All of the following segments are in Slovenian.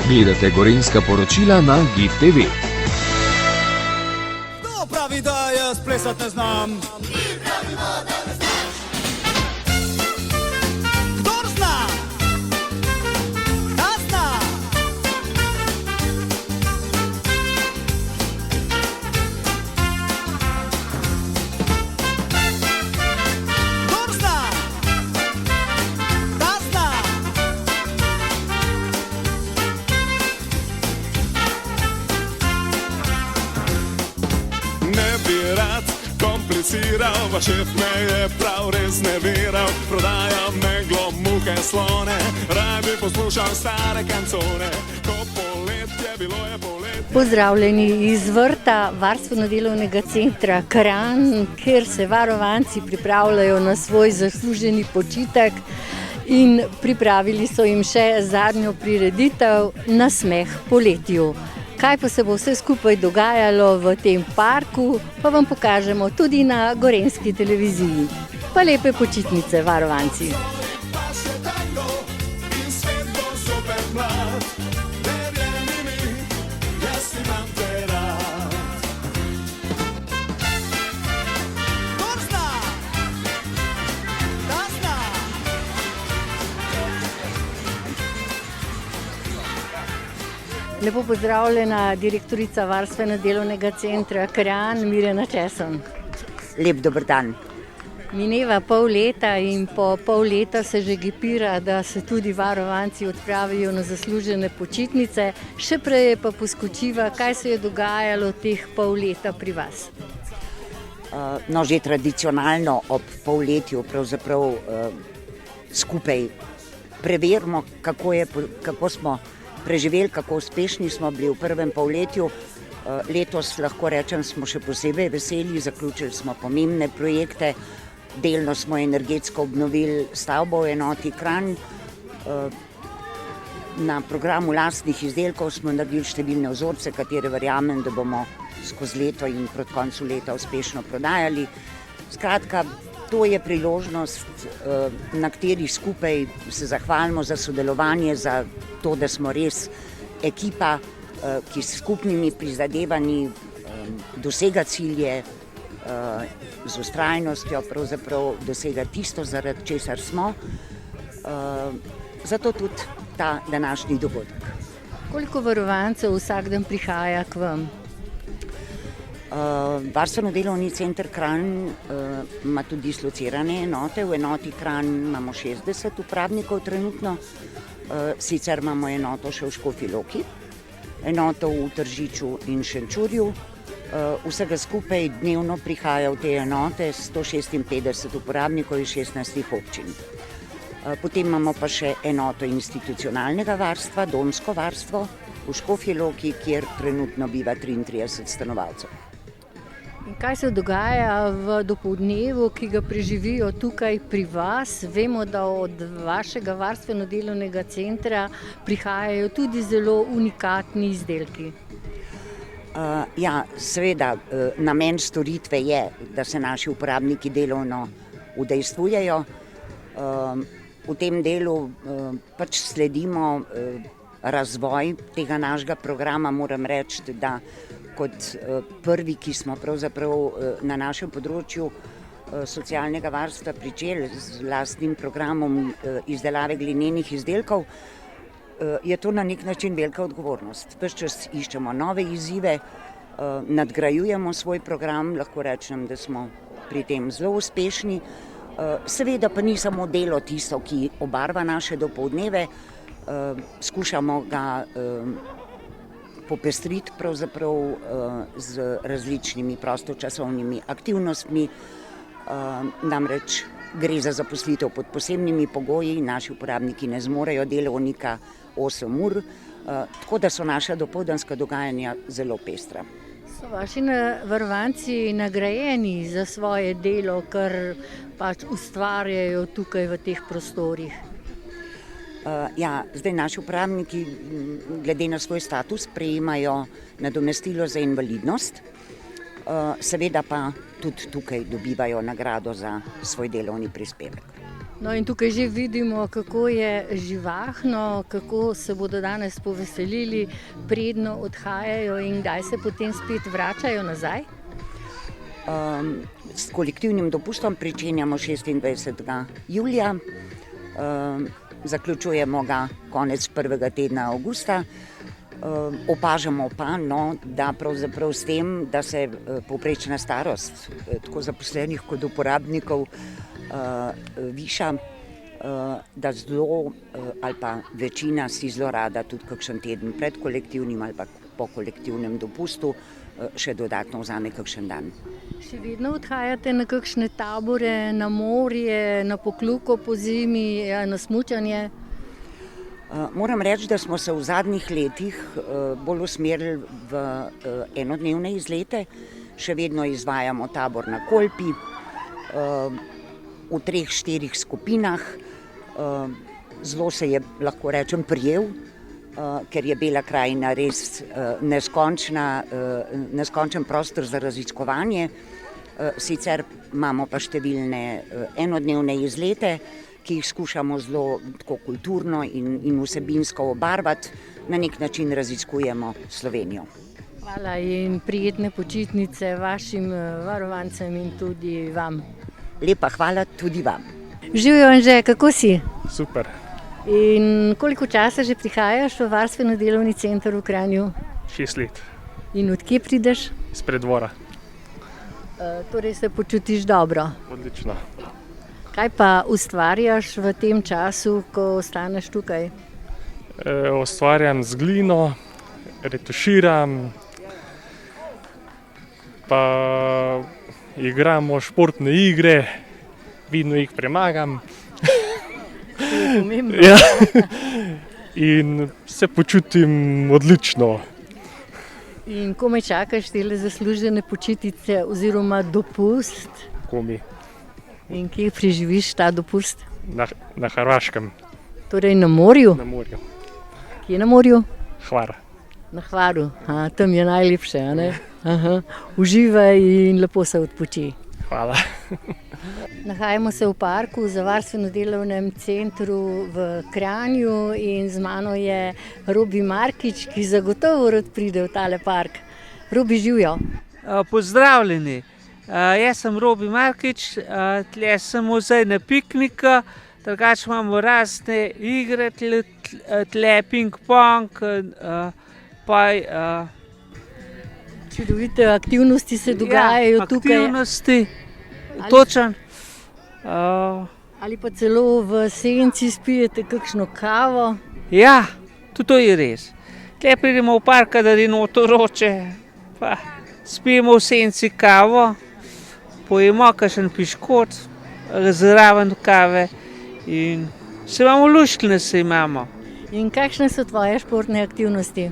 Gledate gorenjska poročila na GIF TV. Kdo pravi, da jaz plesat ne znam? Mi pravimo, da ne znaš. Kdor zna? Ta zna. Kdor zna? Ta zna. Ne bi rad kompliciral, vaš šef me je prav res neviral. Prodaja meglo, muhe, slone, raj bi poslušal stare kancone. Ko poletje, bilo je poletje. Pozdravljeni iz vrta Varstveno-delovnega centra Kranj, kjer se varovanci pripravljajo na svoj zasluženi počitek in pripravili so jim še zadnjo prireditev Nasmeh poletju. Kaj pa se bo vse skupaj dogajalo v tem parku, pa vam pokažemo tudi na gorenjski televiziji. Pa lepe počitnice, varovanci! Lepo pozdravljena direktorica Varstveno-delovnega centra Kranj, Mirjana Česon. Lep dober dan. Mineva pol leta in po pol leta se že gipira, da se tudi varovanci odpravijo na zaslužene počitnice. Še prej pa poskočiva, kaj se je dogajalo teh pol leta pri vas. No, že tradicionalno ob polletju pravzaprav skupaj preverimo, kako smo preživeli, kako uspešni smo bili v prvem polletju. Letos lahko rečem, smo še posebej veseli, zaključili smo pomembne projekte, delno smo energetsko obnovili stavbo v enoti Kranj. Na programu lastnih izdelkov smo naredili številne vzorce, katere verjamem, da bomo skozi leto in proti koncu leta uspešno prodajali. Skratka, to je priložnost, na kateri skupaj se zahvalimo za sodelovanje, za to, da smo res ekipa, ki s skupnimi prizadevanji dosega cilje, z vztrajnostjo pravzaprav dosega tisto, zaradi česar smo. Zato tudi ta današnji dogodek. Koliko varovancev vsak dan prihaja k vam? Varstveno-delovni center Kranj ima tudi dislocirane enote. V enoti Kranj imamo 60 uporabnikov trenutno, sicer imamo enoto še v Škofji Loki, enoto v Tržiču in Šenčurju. Vsega skupaj dnevno prihaja v te enote 156 uporabnikov iz 16 občin. Potem imamo pa še enoto institucionalnega varstva, domsko varstvo v Škofji Loki, kjer trenutno biva 33 stanovalcev. In kaj se dogaja v dopoldnevu, ki ga preživijo tukaj pri vas? Vemo, da od vašega varstveno-delovnega centra prihajajo tudi zelo unikatni izdelki. Ja, seveda, namen storitve je, da se naši uporabniki delovno udejstvujejo. V tem delu pač sledimo razvoj tega našega programa. Moram reči, da kot prvi, ki smo pravzaprav na našem področju socialnega varstva pričeli z lastnim programom izdelave glinenih izdelkov, je to na nek način velika odgovornost. Ves čas iščemo nove izzive, nadgrajujemo svoj program, lahko rečem, da smo pri tem zelo uspešni. Seveda pa ni samo delo tisto, ki obarva naše dopoldneve, skušamo ga popestriti pravzaprav z različnimi prostočasovnimi aktivnostmi. Namreč gre za zaposlitev pod posebnimi pogoji, naši uporabniki ne zmorejo delovnika 8 ur, tako da so naša dopoldanska dogajanja zelo pestra. So vaši varovanci nagrajeni za svoje delo, kar pač ustvarjajo tukaj v teh prostorih? Ja, zdaj naši uporabniki glede na svoj status prejemajo nadomestilo za invalidnost, seveda pa tudi tukaj dobivajo nagrado za svoj delovni prispevek. No in tukaj že vidimo, kako je živahno, kako se bodo danes poveselili, predno odhajajo in kdaj se potem spet vračajo nazaj. S kolektivnim dopustom pričenjamo 26. julija, zaključujemo ga konec prvega tedna avgusta. Opažamo pa, da pravzaprav s tem, da se povprečna starost tako zaposlenih kot uporabnikov viša, da zelo ali pa večina si zelo rada tudi kakšen teden pred kolektivnim ali pa po kolektivnem dopustu še dodatno vzame kakšen dan. Še vedno odhajate na kakšne tabore, na morje, na Pokljuko po zimi, na smučanje? Moram reči, da smo se v zadnjih letih bolj usmerili v enodnevne izlete. Še vedno izvajamo tabor na Kolpi v 3-4 skupinah. Zelo se je, lahko rečem, prijel, ker je Bela krajina res neskončen prostor za raziskovanje. Sicer imamo pa številne enodnevne izlete, ki jih skušamo zelo tako kulturno in vsebinsko obarvati, na nek način raziskujemo Slovenijo. Hvala in prijetne počitnice vašim varovancem in tudi vam. Lepa hvala tudi vam. Živjo, Anže, kako si? Super. In koliko časa že prihajaš v varstveno-delovni center v Kranju? 6 let. In od kje prideš? Iz Preddvora. Torej se počutiš dobro. Odlično. Kaj pa ustvarjaš v tem času, ko ostaneš tukaj? Ustvarjam z glino, retuširam, pa igramo športne igre, vidno jih premagam. To je pomembno. Ja. In se počutim odlično. In komaj čakaš tele zaslužene počitnice oziroma dopust? Komi. In kje preživiš ta dopust? Na Hrvaškem. Torej na morju? Na morju. Kje na morju? Hvar. Na Hvaru. Tam je najlepše, a ne? Uživaj in lepo se odpoči. Hvala. Nahajamo se v parku za varstveno-delovnem centru v Kranju in z mano je Robi Markič, ki zagotovo rad pride v tale park. Robi, živjo. Pozdravljeni. Jaz sem Robi Markič, tle sem zdaj na piknika, drugače imamo razne igre, tle ping-pong, Čudovite aktivnosti se dogajajo tukaj. Aktivnosti, točen. Ali pa celo v senci spijete kakšno kavo. Ja, tudi to je res. Tle pridemo v park, da je noto vroče, pa spijemo v senci kavo, pojemo kakšen piškot, zraven kave in se imamo luštne, se imamo. In kakšne so tvoje športne aktivnosti?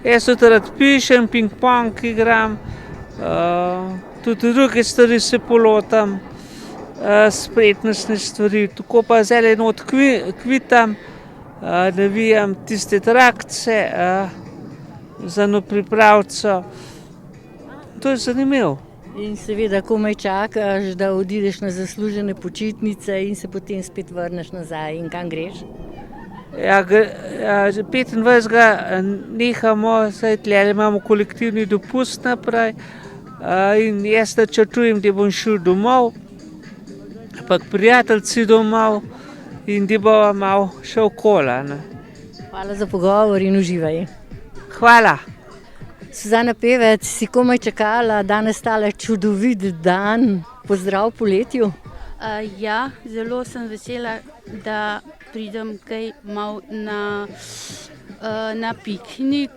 Jaz tudi rad pišem, ping-pong igram, tudi druge stvari se polotam, spretnostne stvari, tako pa zdaj not kvitam, navijam tiste trakce za eno pripravco. To je zanimivo. In seveda komaj čakaš, da odideš na zaslužene počitnice in se potem spet vrneš nazaj. In kam greš? Ja, 25. nehamo, saj tle imamo kolektivni dopust naprej in jaz načrtujem, da bom šel domov, pa k prijateljci domov in da bo malo šel kola. Hvala za pogovor in uživaj. Hvala. Suzana Pevec, si komaj čakala danes tale čudovit dan. Pozdrav poletju. Ja, zelo sem vesela, da pridem kaj malo na piknik,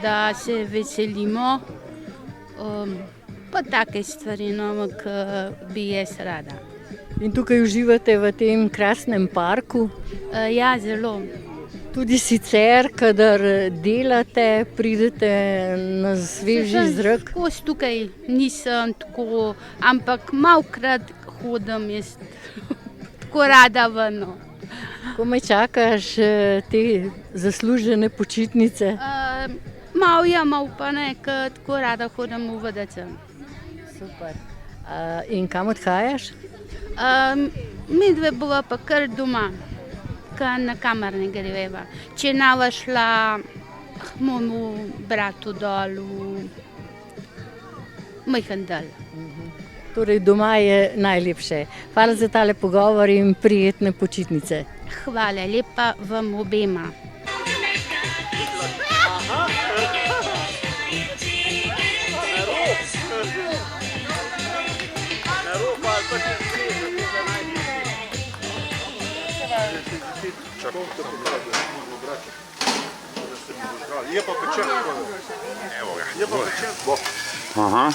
da se veselimo, pa take stvari, ki bi jaz rada. In tukaj uživate v tem krasnem parku? Ja, zelo. Tudi sicer, kadar delate, pridete na sveži zrak? Tukaj nisem tako, ampak malokrat hodim jaz tako rada ven. Komaj čakaš te zaslužene počitnice? Malo ja, malo pa ne, ker tako rada hodim v VDC. Super. In kam odhajaš? Mi dve bova pa kar doma, ker na kamer ne greva. Če nava šla k mojemu bratu dol v majhen del. Torej, doma je najlepše. Hvala za tale pogovor in prijetne počitnice. Hvala lepa vam obema. Je pa pečen. Evo ga. Je pa pečen. Aha.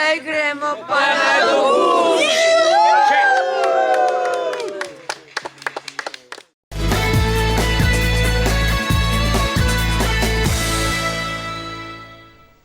Zdaj gremo pa na dom.